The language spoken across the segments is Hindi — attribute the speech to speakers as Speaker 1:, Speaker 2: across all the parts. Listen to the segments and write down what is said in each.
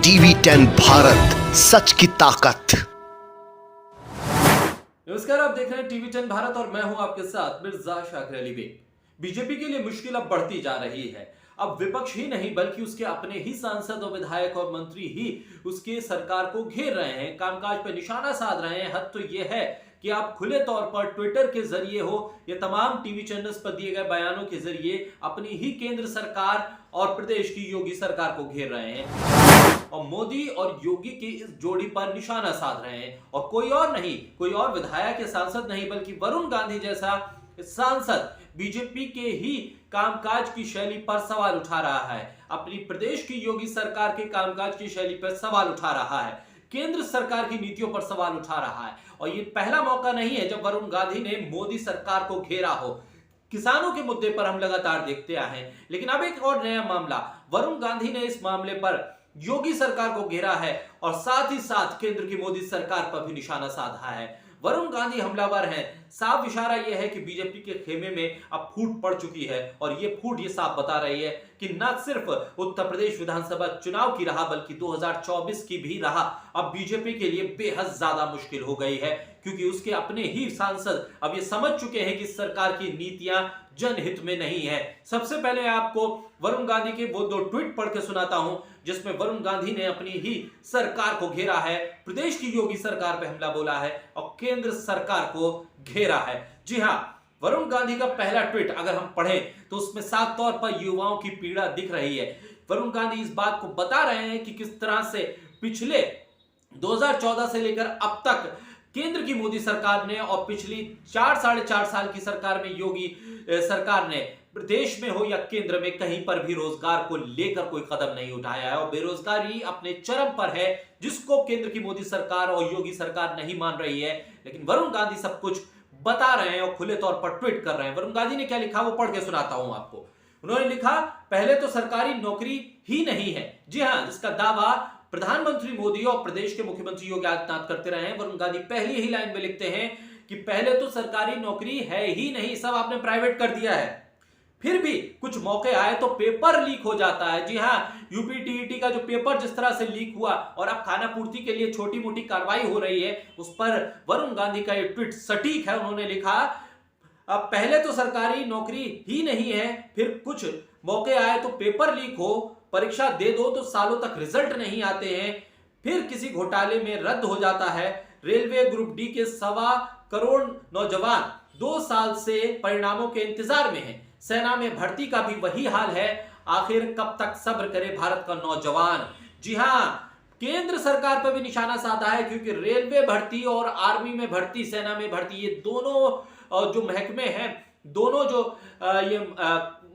Speaker 1: टीवी 10 भारत, सच की ताकत।
Speaker 2: नमस्कार, आप देख रहे हैं टीवी 10 भारत और मैं हूं आपके साथ मिर्जा शाकिर अली बेग। बीजेपी के लिए मुश्किल अब बढ़ती जा रही है। अब विपक्ष ही नहीं बल्कि उसके अपने ही सांसद और विधायक और मंत्री ही उसके सरकार को घेर रहे हैं, कामकाज पर निशाना साध रहे हैं। हद तो यह है कि आप खुले तौर पर ट्विटर के जरिए हो या तमाम टीवी चैनल्स पर दिए गए बयानों के जरिए अपनी ही केंद्र सरकार और प्रदेश की योगी सरकार को घेर रहे हैं और मोदी और योगी की इस जोड़ी पर निशाना साध रहे हैं। और कोई और नहीं, कोई और विधायक या सांसद नहीं बल्कि वरुण गांधी जैसा सांसद बीजेपी के ही कामकाज की शैली पर सवाल उठा रहा है, अपनी प्रदेश की योगी सरकार के कामकाज की शैली पर सवाल उठा रहा है, केंद्र सरकार की नीतियों पर सवाल उठा रहा है। और ये पहला मौका नहीं है जब वरुण गांधी ने मोदी सरकार को घेरा हो। किसानों के मुद्दे पर हम लगातार देखते आए हैं, लेकिन अब एक और नया मामला, वरुण गांधी ने इस मामले पर योगी सरकार को घेरा है और साथ ही साथ केंद्र की मोदी सरकार पर भी निशाना साधा है। वरुण गांधी हमलावर हैं। साफ इशारा यह है कि बीजेपी के खेमे में अब फूट पड़ चुकी है और यह फूट ये साफ बता रही है कि न सिर्फ उत्तर प्रदेश विधानसभा चुनाव की राह बल्कि 2024 की भी राह अब बीजेपी के लिए बेहद ज्यादा मुश्किल हो गई है, क्योंकि उसके अपने ही सांसद अब ये समझ चुके हैं कि सरकार की नीतियां जनहित में नहीं है। सबसे पहले आपको वरुण गांधी के वो 2 ट्वीट पढ़ के सुनाता हूं जिसमें वरुण गांधी ने अपनी ही सरकार को घेरा है, प्रदेश की योगी सरकार पे हमला बोला है और केंद्र सरकार को घेरा है। जी हां, वरुण गांधी का पहला ट्वीट अगर हम पढ़ें तो उसमें साफ तौर पर युवाओं की पीड़ा दिख रही है। वरुण गांधी इस बात को बता रहे हैं कि किस तरह से पिछले 2014 से लेकर अब तक केंद्र की मोदी सरकार ने और पिछली 4-4.5 साल की सरकार में योगी सरकार ने प्रदेश में हो या केंद्र में कहीं पर भी रोजगार को लेकर कोई कदम नहीं उठाया है और बेरोजगारी अपने चरम पर है, जिसको केंद्र की मोदी सरकार और योगी सरकार नहीं मान रही है। लेकिन वरुण गांधी सब कुछ बता रहे हैं और खुले तौर पर ट्वीट कर रहे हैं। वरुण गांधी ने क्या लिखा वो पढ़ के सुनाता हूं आपको। उन्होंने लिखा, पहले तो सरकारी नौकरी ही नहीं है। जी हां, जिसका दावा प्रधानमंत्री मोदी और प्रदेश के मुख्यमंत्री योगी आदित्यनाथ करते रहे हैं। वरुण गांधी पहली ही लाइन में लिखते हैं कि पहले तो सरकारी नौकरी है ही नहीं, सब आपने प्राइवेट कर दिया है। फिर भी कुछ मौके आए तो पेपर लीक हो जाता है। जी हां, यूपी टीईटी का जो पेपर जिस तरह से लीक हुआ और अब खाना पूर्ति के लिए छोटी मोटी कार्रवाई हो रही है, उस पर वरुण गांधी का ये ट्वीट सटीक है। उन्होंने लिखा, अब पहले तो सरकारी नौकरी ही नहीं है, फिर कुछ मौके आए तो पेपर लीक हो, परीक्षा दे दो तो सालों तक रिजल्ट नहीं आते हैं, फिर किसी घोटाले में रद्द हो जाता है। रेलवे ग्रुप डी के 1.25 करोड़ नौजवान 2 साल से परिणामों के इंतजार में हैं। सेना में भर्ती का भी वही हाल है, आखिर कब तक सब्र करे भारत का नौजवान। जी हां, केंद्र सरकार पर भी निशाना साधा है, क्योंकि रेलवे भर्ती और आर्मी में भर्ती, सेना में भर्ती, ये दोनों जो महकमे हैं, दोनों जो ये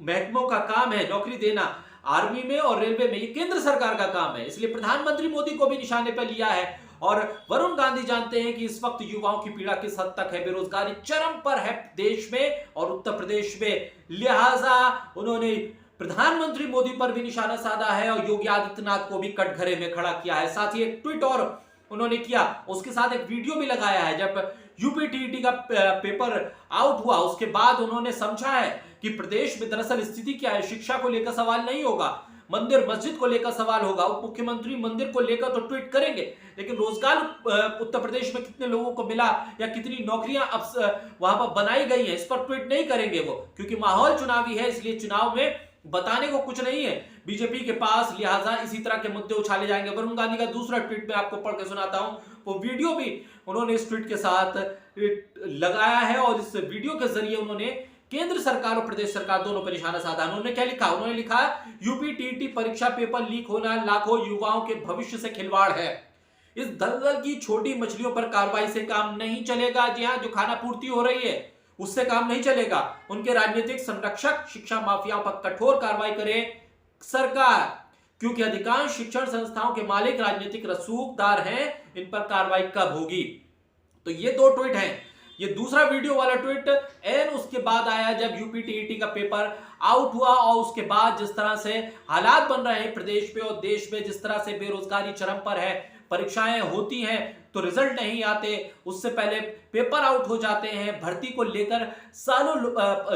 Speaker 2: महकमों का काम है नौकरी देना, आर्मी में और रेलवे में, ये केंद्र सरकार का काम है। इसलिए प्रधानमंत्री मोदी को भी निशाने पर लिया है। और वरुण गांधी जानते हैं कि इस वक्त युवाओं की पीड़ा किस हद तक है, बेरोजगारी चरम पर है देश में और उत्तर प्रदेश में, लिहाजा उन्होंने प्रधानमंत्री मोदी पर भी निशाना साधा है और योगी आदित्यनाथ को भी कटघरे में खड़ा किया है। साथ ही एक ट्वीट और उन्होंने किया, उसके साथ एक वीडियो भी लगाया है। जब यूपी टीईटी का पेपर आउट हुआ उसके बाद उन्होंने समझा है कि प्रदेश में दरअसल स्थिति क्या है, शिक्षा को लेकर सवाल नहीं होगा, मंदिर मस्जिद को लेकर सवाल होगा। उप मुख्यमंत्री मंदिर को लेकर तो ट्वीट करेंगे, लेकिन रोजगार उत्तर प्रदेश में कितने लोगों को मिला या कितनी नौकरियां अब वहां पर बनाई गई हैं, इस पर ट्वीट नहीं करेंगे वो, क्योंकि माहौल चुनावी है, इसलिए चुनाव में बताने को कुछ नहीं है बीजेपी के पास, लिहाजा इसी तरह के मुद्दे उछाले जाएंगे। वरुण गांधी का दूसरा ट्वीट में आपको पढ़ के सुनाता हूं, वो वीडियो भी उन्होंने इस ट्वीट के साथ लगाया है और इस वीडियो के जरिए उन्होंने केंद्र सरकार और प्रदेश सरकार दोनों पर निशाना साधा। उन्होंने क्या लिखा, उन्होंने लिखा, यूपी टीईटी परीक्षा पेपर लीक होना लाखों युवाओं के भविष्य से खिलवाड़ है। इस दलदल की छोटी मछलियों पर कार्रवाई से काम नहीं चलेगा। जी हां, जो खाना पूर्ति हो रही है उससे काम नहीं चलेगा। उनके राजनीतिक संरक्षक शिक्षा माफियाओं पर कठोर कार्रवाई करे सरकार, क्योंकि अधिकांश शिक्षण संस्थाओं के मालिक राजनीतिक रसूखदार हैं। इन पर कार्रवाई कब होगी? तो ये 2 ट्वीट हैं। ये दूसरा वीडियो वाला ट्वीट एन उसके बाद आया जब यूपी टीईटी का पेपर आउट हुआ और उसके बाद जिस तरह से हालात बन रहे हैं प्रदेश में और देश में, जिस तरह से बेरोजगारी चरम पर है, परीक्षाएं होती हैं तो रिजल्ट नहीं आते, उससे पहले पेपर आउट हो जाते हैं। भर्ती को लेकर सालों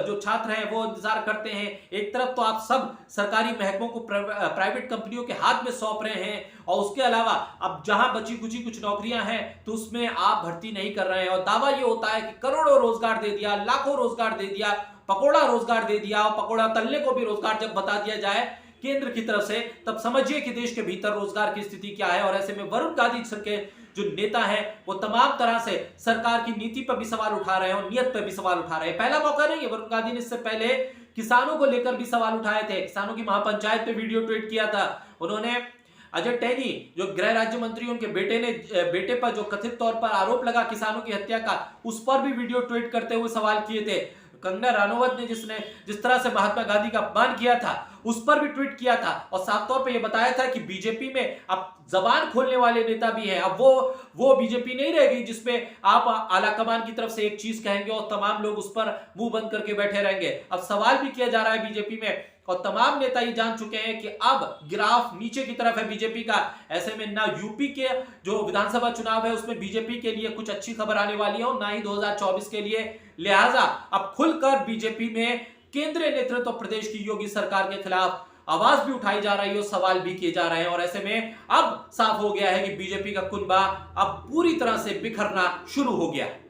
Speaker 2: जो छात्र हैं वो इंतजार करते हैं। एक तरफ तो आप सब सरकारी महकमों को प्राइवेट कंपनियों के हाथ में सौंप रहे हैं, और उसके अलावा अब जहां बची कुछ नौकरियां हैं तो उसमें आप भर्ती नहीं कर रहे हैं, और दावा ये होता है कि करोड़ों रोजगार दे दिया, लाखों रोजगार दे दिया, पकौड़ा रोजगार दे दिया, और पकौड़ा तलने को भी रोजगार जब बता दिया जाए केंद्र की तरफ से, तब समझिए कि देश के भीतर रोजगार की स्थिति क्या है। और ऐसे में वरुण गांधी सर के जो नेता हैं वो तमाम तरह से सरकार की नीति पर भी सवाल उठा रहे हैं और नियत पर भी सवाल उठा रहे हैं। पहला मौका नहीं है, वरुण गांधी ने इससे पहले किसानों को लेकर भी सवाल उठाए थे। किसानों की महापंचायत पे वीडियो ट्वीट किया था उन्होंने। अजय टैनी जो गृह राज्य मंत्री, उनके बेटे पर जो कथित तौर पर आरोप लगा किसानों की हत्या का, उस पर भी वीडियो ट्वीट करते हुए सवाल किए थे। कंगना रनौत ने जिस तरह से महात्मा गांधी का अपमान किया था उस पर भी ट्वीट किया था, और साफ तौर पे ये बताया था कि बीजेपी में अब जबान खोलने वाले नेता भी हैं। अब वो बीजेपी नहीं रहेगी जिसमें आप आलाकमान की तरफ से एक चीज कहेंगे और तमाम लोग उस पर मुंह बंद करके बैठे रहेंगे। अब सवाल भी किया जा रहा है बीजेपी में, और तमाम नेता ये जान चुके हैं कि अब ग्राफ नीचे की तरफ है बीजेपी का। ऐसे में ना यूपी के जो विधानसभा चुनाव है उसमें बीजेपी के लिए कुछ अच्छी खबर आने वाली है, और ना ही 2024 के लिए। लिहाजा अब खुलकर बीजेपी में केंद्रीय नेतृत्व प्रदेश की योगी सरकार के खिलाफ आवाज भी उठाई जा रही है और सवाल भी किए जा रहे हैं। और ऐसे में अब साफ हो गया है कि बीजेपी का कुनबा अब पूरी तरह से बिखरना शुरू हो गया है।